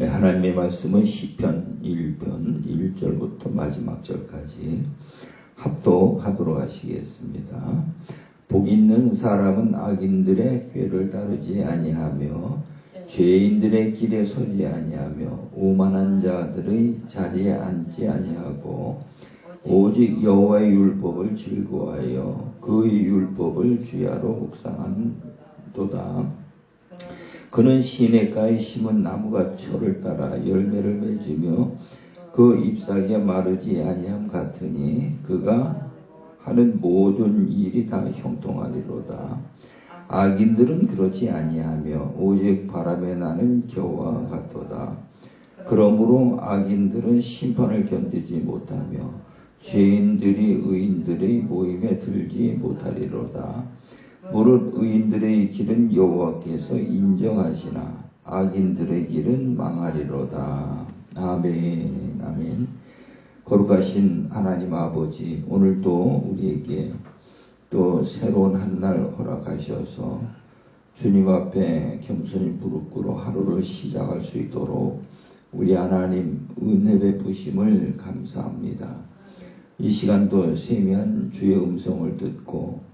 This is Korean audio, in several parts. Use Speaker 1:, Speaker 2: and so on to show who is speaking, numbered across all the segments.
Speaker 1: 하나님의 말씀은 시편 1편 1절부터 마지막 절까지 합독하도록 하시겠습니다. 복 있는 사람은 악인들의 꾀를 따르지 아니하며 죄인들의 길에 서지 아니하며 오만한 자들의 자리에 앉지 아니하고 오직 여호와의 율법을 즐거워하여 그의 율법을 주야로 묵상한도다. 그는 시냇가에 심은 나무가 철을 따라 열매를 맺으며 그 잎사귀가 마르지 아니함 같으니 그가 하는 모든 일이 다 형통하리로다. 악인들은 그렇지 아니하며 오직 바람에 나는 겨와 같도다. 그러므로 악인들은 심판을 견디지 못하며 죄인들이 의인들의 모임에 들지 못하리로다. 무릇 의인들의 길은 여호와께서 인정하시나 악인들의 길은 망하리로다. 아멘. 아멘. 거룩하신 하나님 아버지, 오늘도 우리에게 또 새로운 한 날 허락하셔서 주님 앞에 겸손히 무릎 꿇어 하루를 시작할 수 있도록 우리 하나님 은혜 베푸심을 감사합니다. 이 시간도 세미한 주의 음성을 듣고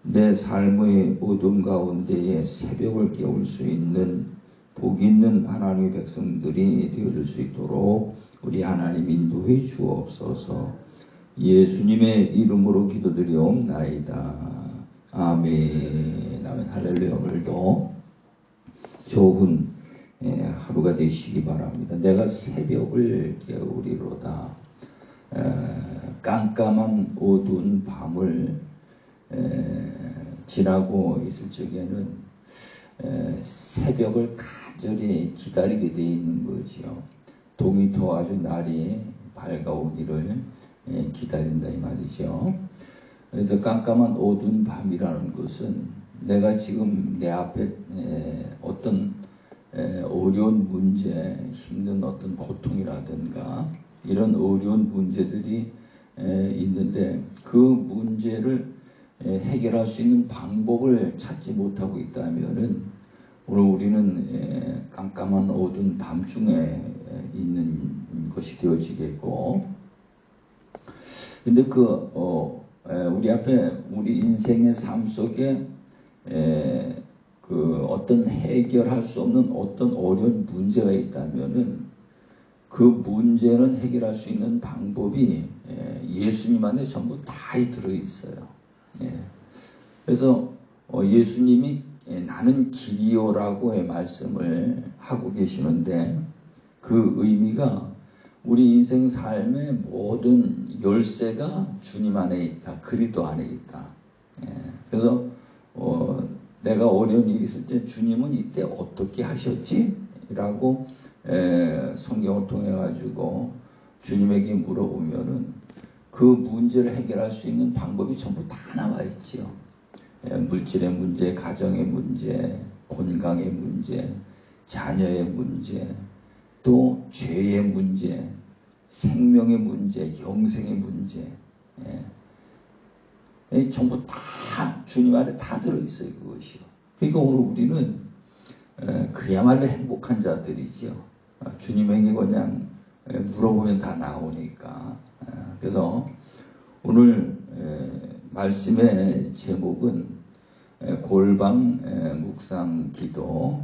Speaker 1: 내 삶의 어둠 가운데에 새벽을 깨울 수 있는 복 있는 하나님의 백성들이 되어줄 수 있도록 우리 하나님 인도해 주옵소서. 예수님의 이름으로 기도드리옵나이다. 아멘. 아멘. 할렐루야. 오늘도 좋은 하루가 되시기 바랍니다. 내가 새벽을 깨우리로다. 깜깜한 어두운 밤을 지나고 있을 적에는 새벽을 간절히 기다리게 되어 있는 거지요. 동이 터가지고 날이 밝아오기를 기다린다 이 말이죠. 그래서 깜깜한 어두운 밤이라는 것은 내가 지금 내 앞에 어떤 어려운 문제, 힘든 어떤 고통이라든가 이런 어려운 문제들이 있는데 그 문제를 해결할 수 있는 방법을 찾지 못하고 있다면은 오늘 우리는 깜깜한 어두운 밤중에 있는 것이 되어지겠고, 근데 우리 앞에 우리 인생의 삶 속에 어떤 해결할 수 없는 어떤 어려운 문제가 있다면은 그 문제는 해결할 수 있는 방법이 예수님 안에 전부 다 들어 있어요. 그래서 예수님이 나는 길이요라고의 말씀을 하고 계시는데 그 의미가 우리 인생 삶의 모든 열쇠가 주님 안에 있다. 그리스도 안에 있다. 그래서 내가 어려운 일이 있을 때 주님은 이때 어떻게 하셨지? 라고 성경을 통해 가지고 주님에게 물어보면은 그 문제를 해결할 수 있는 방법이 전부 다 나와 있지요. 물질의 문제, 가정의 문제, 건강의 문제, 자녀의 문제, 또 죄의 문제, 생명의 문제, 영생의 문제, 전부 다 주님 안에 다 들어있어요. 그것이요. 그러니까 오늘 우리는 그야말로 행복한 자들이지요. 주님에게 그냥 물어보면 다 나오니까. 그래서 오늘 말씀의 제목은 골방 묵상 기도,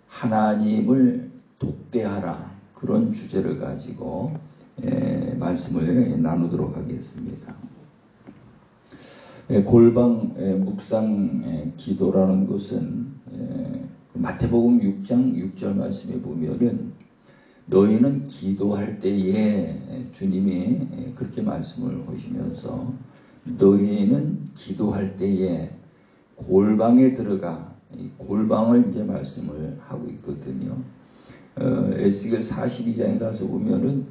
Speaker 1: 하나님을 독대하라, 그런 주제를 가지고 말씀을 나누도록 하겠습니다. 골방 묵상 기도라는 것은 마태복음 6장 6절 말씀에 보면은 너희는 기도할 때에 주님이 그렇게 말씀을 하시면서 너희는 기도할 때에 골방에 들어가, 골방을 이제 말씀을 하고 있거든요. 에스겔 42장에 가서 보면은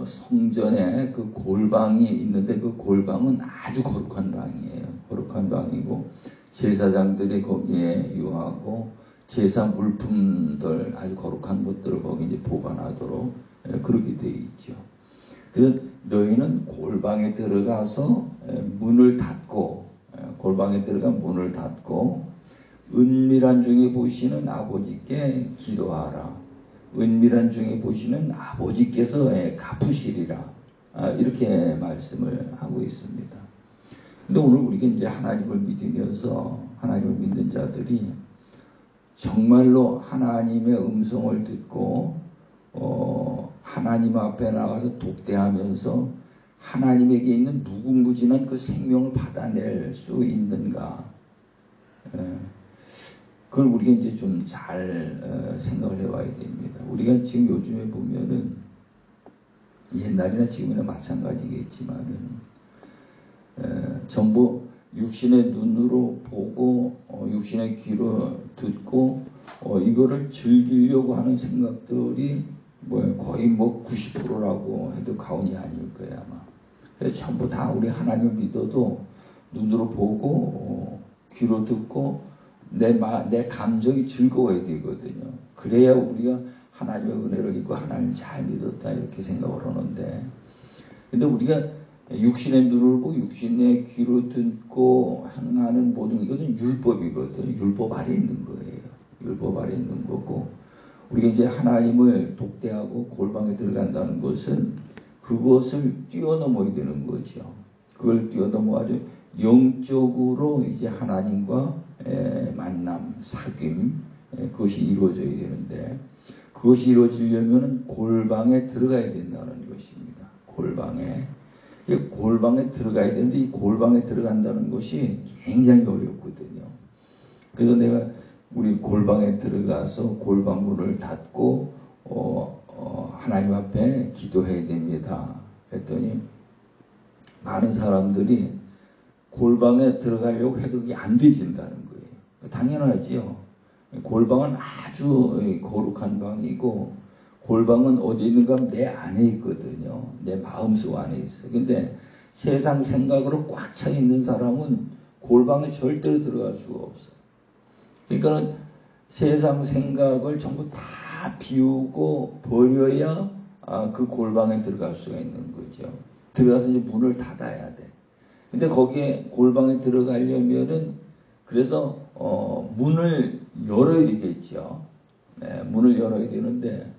Speaker 1: 성전에 그 골방이 있는데 그 골방은 아주 거룩한 방이에요. 거룩한 방이고 제사장들이 거기에 유하고 제사 물품들, 아주 거룩한 것들을 거기 이제 보관하도록 그렇게 되어 있죠. 그래서 너희는 골방에 들어가서 문을 닫고, 골방에 들어가 문을 닫고 은밀한 중에 보시는 아버지께 기도하라. 은밀한 중에 보시는 아버지께서 갚으시리라. 이렇게 말씀을 하고 있습니다. 근데 오늘 우리가 이제 하나님을 믿으면서 하나님을 믿는 자들이 정말로 하나님의 음성을 듣고 하나님 앞에 나가서 독대하면서 하나님에게 있는 무궁무진한 그 생명을 받아낼 수 있는가? 그걸 우리가 이제 좀 잘 생각을 해봐야 됩니다. 우리가 지금 요즘에 보면은 옛날이나 지금이나 마찬가지겠지만은 전부 육신의 눈으로 보고 육신의 귀로 듣고 이거를 즐기려고 하는 생각들이 거의 90%라고 해도 과언이 아닐 거예요 아마. 그래서 전부 다 우리 하나님을 믿어도 눈으로 보고 귀로 듣고 내 감정이 즐거워야 되거든요. 그래야 우리가 하나님의 은혜를 입고 하나님을 잘 믿었다 이렇게 생각을 하는데, 근데 우리가 육신의 눈을 보고 육신의 귀로 듣고 행하는 모든 이것은 율법이거든요. 율법 아래 있는 거예요. 율법 아래 있는 거고, 우리가 이제 하나님을 독대하고 골방에 들어간다는 것은 그것을 뛰어넘어야 되는 거죠. 그걸 뛰어넘어 아주 영적으로 이제 하나님과 만남, 사귐, 그것이 이루어져야 되는데, 그것이 이루어지려면 골방에 들어가야 된다는 것입니다. 골방에 들어가야 되는데, 이 골방에 들어간다는 것이 굉장히 어렵거든요. 그래서 내가 우리 골방에 들어가서 골방 문을 닫고 하나님 앞에 기도해야 됩니다. 했더니 많은 사람들이 골방에 들어가려고 해도 그게 안 되진다는 거예요. 당연하지요. 골방은 아주 거룩한 방이고, 골방은 어디 있는가 하면 내 안에 있거든요. 내 마음속 안에 있어요. 근데 세상 생각으로 꽉 차 있는 사람은 골방에 절대로 들어갈 수가 없어요. 그러니까 세상 생각을 전부 다 비우고 버려야 그 골방에 들어갈 수가 있는 거죠. 들어가서 이제 문을 닫아야 돼. 근데 거기에 골방에 들어가려면은 그래서 문을 열어야 되겠죠. 문을 열어야 되는데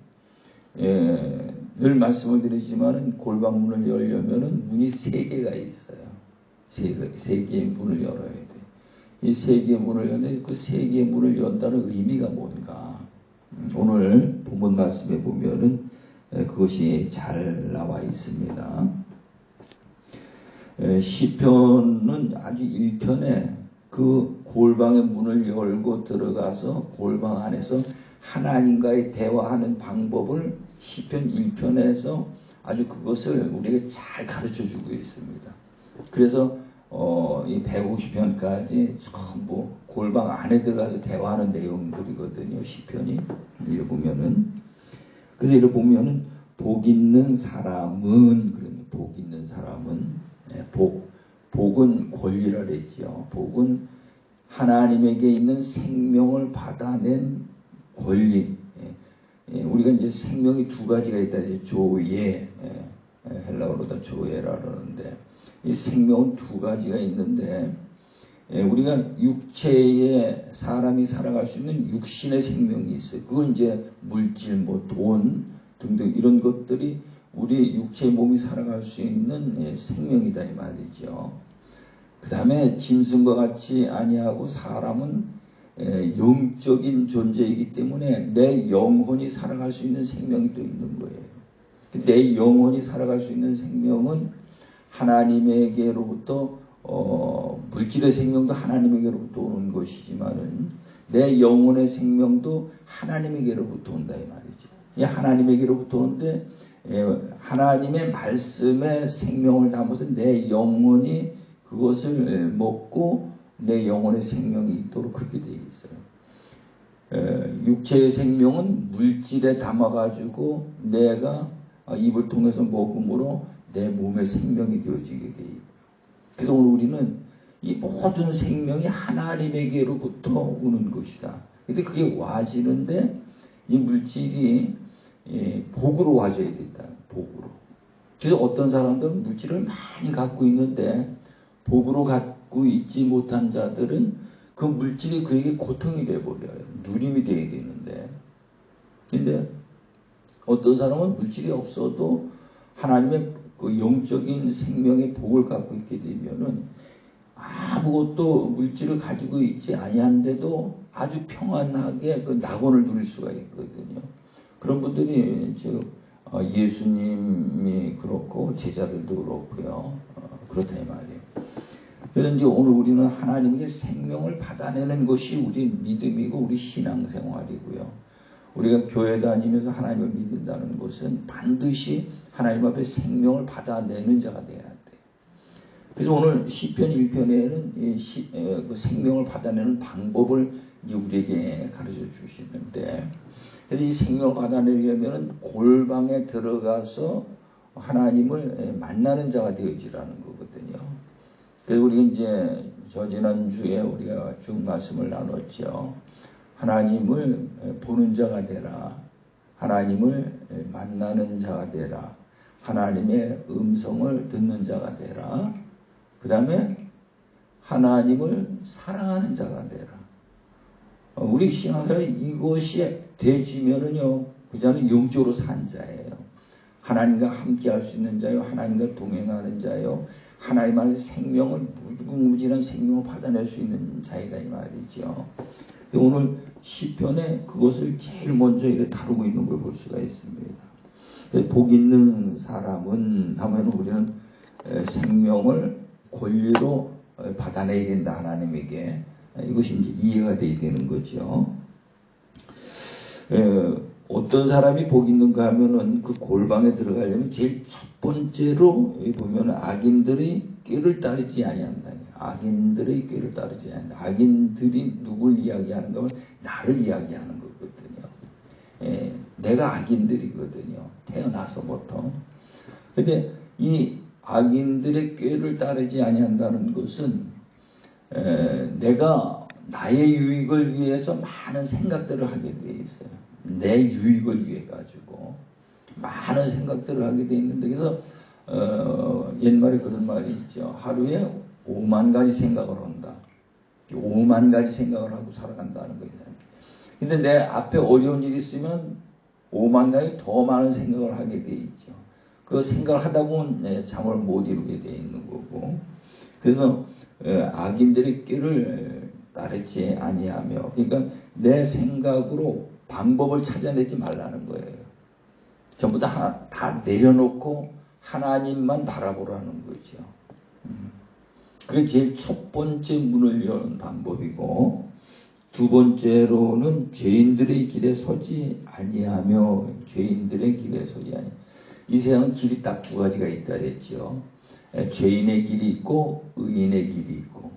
Speaker 1: 늘 말씀을 드리지만은 골방 문을 열려면은 문이 3개가 있어요. 세 개의 문을 열어야 돼. 이 3개의 문을 여는데 그 3개의 문을 연다는 의미가 뭔가? 오늘 본문 말씀에 보면은 그것이 잘 나와 있습니다. 시편은 아주 1편에 그 골방의 문을 열고 들어가서 골방 안에서 하나님과의 대화하는 방법을 시편 1편에서 아주 그것을 우리에게 잘 가르쳐 주고 있습니다. 그래서 이 150편까지 전부 골방 안에 들어가서 대화하는 내용들이거든요. 시편이 읽어보면은. 그래서 이렇게 보면은 복 있는 사람은, 복 있는 사람은, 복은 권리라 그랬죠. 복은 하나님에게 있는 생명을 받아낸 권리. 우리가 이제 생명이 2가지가 있다. 조예, 헬라어로다 조예라 그러는데, 이 생명은 2가지가 있는데, 우리가 육체에 사람이 살아갈 수 있는 육신의 생명이 있어요. 그건 이제 물질, 돈 등등 이런 것들이 우리 육체의 몸이 살아갈 수 있는 생명이다 이 말이죠. 그 다음에 짐승과 같이 아니하고 사람은 영적인 존재이기 때문에 내 영혼이 살아갈 수 있는 생명이 또 있는 거예요. 내 영혼이 살아갈 수 있는 생명은 하나님에게로부터 물질의 생명도 하나님에게로부터 오는 것이지만은 내 영혼의 생명도 하나님에게로부터 온다 이 말이죠. 이 하나님에게로부터 오는데 하나님의 말씀에 생명을 담아서 내 영혼이 그것을 먹고 내 영혼의 생명이 있도록 그렇게 되어 있어요. 육체의 생명은 물질에 담아가지고 내가 입을 통해서 먹음으로 내 몸의 생명이 되어지게 되어 있고, 그래서 오늘 우리는 이 모든 생명이 하나님에게로부터 오는 것이다. 근데 그게 와지는데 이 물질이 복으로 와줘야 된다. 복으로. 그래서 어떤 사람들은 물질을 많이 갖고 있는데 복으로 갖고 있지 못한 자들은 그 물질이 그에게 고통이 돼버려요. 누림이 돼야 되는데. 근데 어떤 사람은 물질이 없어도 하나님의 그 영적인 생명의 복을 갖고 있게 되면은 아무것도 물질을 가지고 있지 아니한데도 아주 평안하게 그 낙원을 누릴 수가 있거든요. 그런 분들이 예수님이 그렇고 제자들도 그렇고요. 그렇다 이 말이에요. 그래서 이제 오늘 우리는 하나님의 생명을 받아내는 것이 우리 믿음이고 우리 신앙생활이고요. 우리가 교회 다니면서 하나님을 믿는다는 것은 반드시 하나님 앞에 생명을 받아내는 자가 돼야 돼요. 그래서 오늘 시편 1편에는 그 생명을 받아내는 방법을 이제 우리에게 가르쳐 주시는데, 그래서 이 생명을 받아내려면 골방에 들어가서 하나님을 만나는 자가 되어지라는 거거든요. 그래서 우리가 이제 지난주에 우리가 쭉 말씀을 나눴죠. 하나님을 보는 자가 되라. 하나님을 만나는 자가 되라. 하나님의 음성을 듣는 자가 되라. 그 다음에 하나님을 사랑하는 자가 되라. 우리 신앙생활에 이것이 되지면은요, 그 자는 영적으로 산 자예요. 하나님과 함께 할 수 있는 자요. 하나님과 동행하는 자요. 하나님 안에서 생명을, 무궁무진한 생명을 받아낼 수 있는 자이다 이 말이죠. 오늘 시편에 그것을 제일 먼저 이렇게 다루고 있는 걸 볼 수가 있습니다. 복 있는 사람은 하면 우리는 생명을 권리로 받아내야 된다, 하나님에게. 이것이 이제 이해가 돼야 되는 거죠. 어떤 사람이 복 있는가 하면은 그 골방에 들어가려면 제일 첫 번째로 여기 보면은 악인들의 꾀를 따르지 아니한다. 악인들의 꾀를 따르지 않는다. 악인들이 누굴 이야기하는 거면 나를 이야기하는 거거든요. 내가 악인들이거든요. 태어나서부터. 근데 이 악인들의 꾀를 따르지 아니한다는 것은 내가 나의 유익을 위해서 많은 생각들을 하게 돼 있어요. 내 유익을 위해 가지고 많은 생각들을 하게 돼 있는데, 그래서 옛말에 그런 말이 있죠. 하루에 5만 가지 생각을 한다. 5만 가지 생각을 하고 살아간다는 거예요. 근데 내 앞에 어려운 일이 있으면 5만 가지 더 많은 생각을 하게 돼 있죠. 그 생각을 하다 보면 잠을 못 이루게 돼 있는 거고. 그래서 악인들의 꾀를 따르지 아니하며, 그러니까 내 생각으로 방법을 찾아내지 말라는 거예요. 전부 다 내려놓고 하나님만 바라보라는 거죠. 그게 제일 첫 번째 문을 여는 방법이고, 두 번째로는 죄인들의 길에 서지 아니하며, 죄인들의 길에 서지 아니하며. 이 세상은 길이 딱 두 가지가 있다 그랬죠. 죄인의 길이 있고 의인의 길이 있고.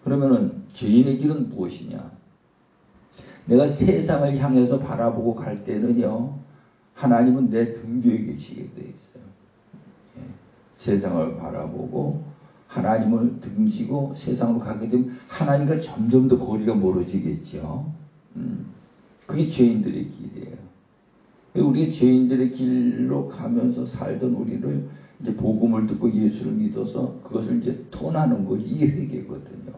Speaker 1: 그러면은 죄인의 길은 무엇이냐? 내가 세상을 향해서 바라보고 갈 때는요, 하나님은 내 등 뒤에 계시게 돼 있어요. 세상을 바라보고 하나님을 등지고 세상으로 가게 되면 하나님과 점점 더 거리가 멀어지겠죠. 그게 죄인들의 길이에요. 우리 죄인들의 길로 가면서 살던 우리를 이제 복음을 듣고 예수를 믿어서 그것을 이제 톤하는 거, 이 회개거든요.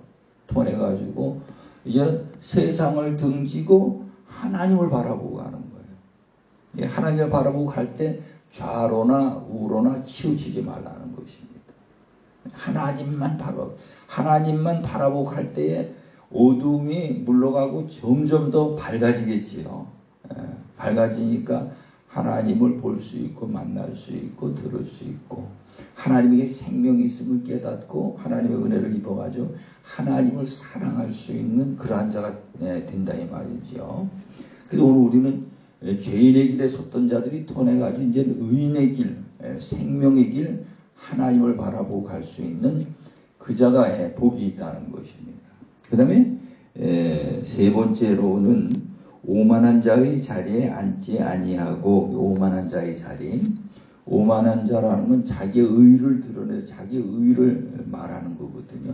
Speaker 1: 톤해가지고 이제는 세상을 등지고 하나님을 바라보고 가는 거예요. 하나님을 바라보고 갈 때 좌로나 우로나 치우치지 말라는 것입니다. 하나님만 바라보고 갈 때에 어둠이 물러가고 점점 더 밝아지겠지요. 밝아지니까 하나님을 볼 수 있고 만날 수 있고 들을 수 있고, 하나님에게 생명이 있음을 깨닫고 하나님의 은혜를 입어가지고 하나님을 사랑할 수 있는 그러한 자가 된다 이 말이죠. 그래서 오늘 우리는 죄인의 길에 섰던 자들이 통해가지고 이제 의인의 길, 생명의 길, 하나님을 바라보고 갈 수 있는 그 자가 복이 있다는 것입니다. 그 다음에 세 번째로는 오만한 자의 자리에 앉지 아니하고, 오만한 자의 자리, 오만한 자라는 건 자기의 의를 드러내서 자기의 의를 말하는 거거든요.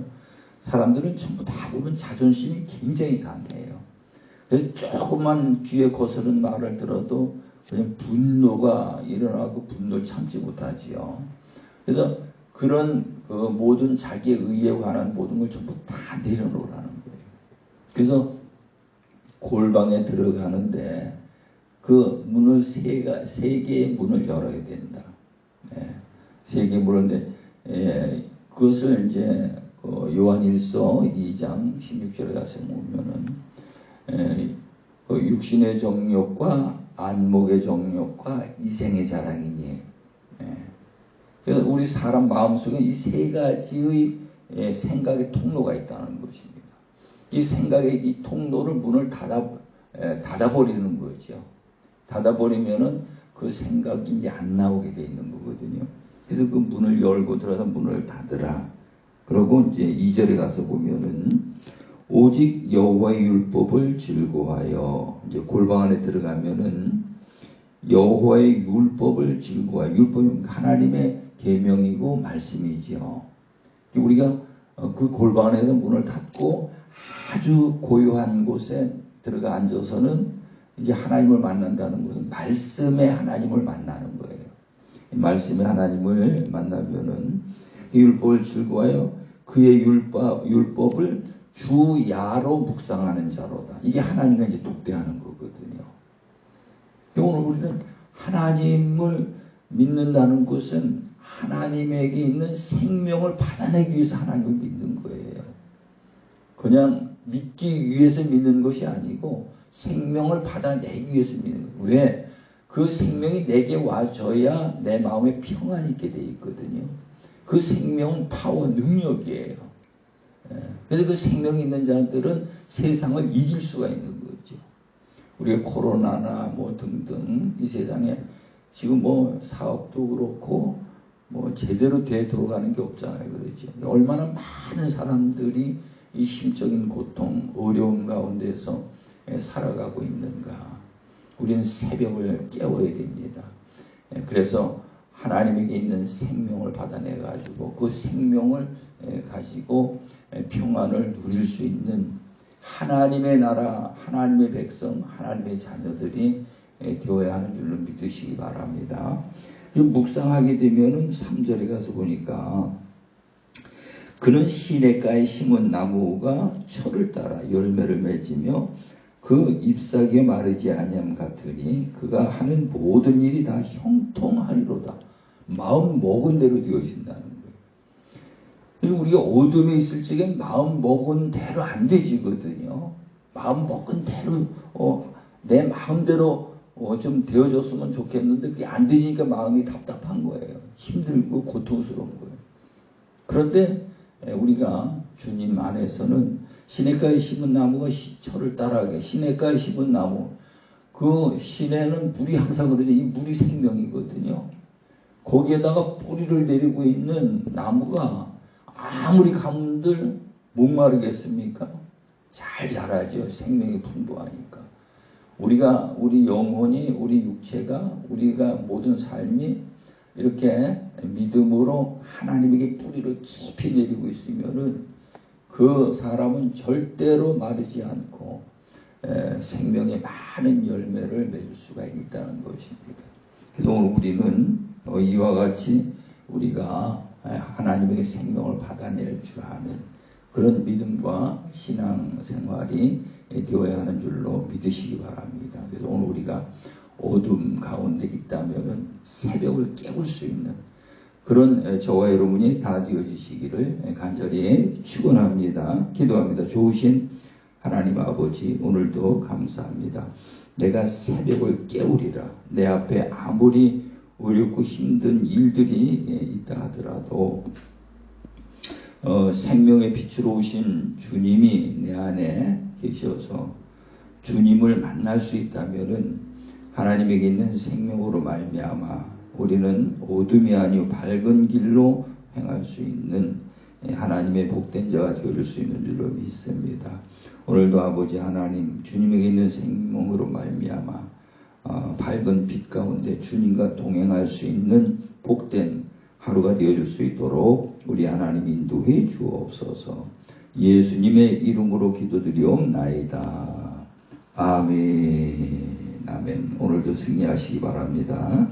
Speaker 1: 사람들은 전부 다 보면 자존심이 굉장히 강해요. 그래서 조금만 귀에 거스른 말을 들어도 그냥 분노가 일어나고 분노를 참지 못하지요. 그래서 그런 그 모든 자기의 의에 관한 모든 걸 전부 다 내려놓으라는 거예요. 그래서 골방에 들어가는데 그 문을 세 개의 문을 열어야 된다. 세 개의 문을 그것을 이제 요한일서 2장 16절에 가서 보면은 육신의 정욕과 안목의 정욕과 이생의 자랑이니. 그래서 우리 사람 마음속에 이 세 가지의 생각의 통로가 있다는 것입니다. 이 생각의 이 통로를 문을 닫아버리는 거죠. 닫아버리면은 그 생각이 이제 안 나오게 돼 있는 거거든요. 그래서 그 문을 열고 들어서 문을 닫으라. 그러고 이제 2절에 가서 보면은 오직 여호와의 율법을 즐거워하여, 이제 골방 안에 들어가면은 여호와의 율법을 즐거워하여, 율법은 하나님의 계명이고 말씀이지요. 우리가 그 골방 안에서 문을 닫고 아주 고요한 곳에 들어가 앉아서는 이제 하나님을 만난다는 것은 말씀의 하나님을 만나는 거예요. 말씀의 하나님을 만나면은 이 율법을 즐거워하여 그의 율법을 주야로 묵상하는 자로다. 이게 하나님과 이제 독대하는 거거든요. 오늘 우리는 하나님을 믿는다는 것은 하나님에게 있는 생명을 받아내기 위해서 하나님을 믿는 거예요. 그냥 믿기 위해서 믿는 것이 아니고 생명을 받아내기 위해서 믿는 거예요. 왜? 그 생명이 내게 와줘야 내 마음에 평안이 있게 돼 있거든요. 그 생명은 파워, 능력이에요. 그래서 그 생명이 있는 자들은 세상을 이길 수가 있는 거죠. 우리가 코로나나 뭐 등등 이 세상에 지금 뭐 사업도 그렇고 뭐 제대로 되돌아가는 게 없잖아요. 그렇죠. 얼마나 많은 사람들이 이 심적인 고통, 어려움 가운데서 살아가고 있는가. 우리는 새벽을 깨워야 됩니다. 그래서 하나님에게 있는 생명을 받아내가지고 그 생명을 가지고 평안을 누릴 수 있는 하나님의 나라, 하나님의 백성, 하나님의 자녀들이 되어야 하는 줄로 믿으시기 바랍니다. 묵상하게 되면은 3절에 가서 보니까 그는 시냇가에 심은 나무가 철을 따라 열매를 맺으며 그 잎사귀에 마르지 아니함 같으니 그가 하는 모든 일이 다 형통하리로다. 마음 먹은 대로 되어진다는 거예요. 우리가 어둠에 있을 적엔 마음 먹은 대로 안 되지거든요. 마음 먹은 대로 내 마음대로 좀 되어졌으면 좋겠는데 그게 안 되니까 마음이 답답한 거예요. 힘들고 고통스러운 거예요. 그런데 우리가 주님 안에서는 시냇가에 심은 나무가 철을 따라가게. 시냇가에 심은 나무, 그 시내는 물이 항상 그러죠. 이 물이 생명이거든요. 거기에다가 뿌리를 내리고 있는 나무가 아무리 가문들 목마르겠습니까? 잘 자라죠. 생명이 풍부하니까. 우리 영혼이, 우리 육체가, 우리가 모든 삶이 이렇게 믿음으로 하나님에게 뿌리를 깊이 내리고 있으면은 그 사람은 절대로 마르지 않고 생명의 많은 열매를 맺을 수가 있다는 것입니다. 그래서 오늘 우리는 이와 같이 우리가 하나님에게 생명을 받아낼 줄 아는 그런 믿음과 신앙생활이 되어야 하는 줄로 믿으시기 바랍니다. 그래서 오늘 우리가 어둠 가운데 있다면은 새벽을 깨울 수 있는 그런 저와 여러분이 다 되어지시기를 간절히 축원합니다. 기도합니다. 좋으신 하나님 아버지, 오늘도 감사합니다. 내가 새벽을 깨우리라. 내 앞에 아무리 어렵고 힘든 일들이 있다 하더라도 생명의 빛으로 오신 주님이 내 안에 계셔서 주님을 만날 수 있다면은 하나님에게 있는 생명으로 말미암아 우리는 어둠이 아니고 밝은 길로 행할 수 있는 하나님의 복된 자가 되어줄 수 있는 줄로 믿습니다. 오늘도 아버지 하나님, 주님에게 있는 생명으로 말미암아 밝은 빛 가운데 주님과 동행할 수 있는 복된 하루가 되어줄 수 있도록 우리 하나님 인도해 주옵소서. 예수님의 이름으로 기도드리옵나이다. 아멘. 아멘. 오늘도 승리하시기 바랍니다.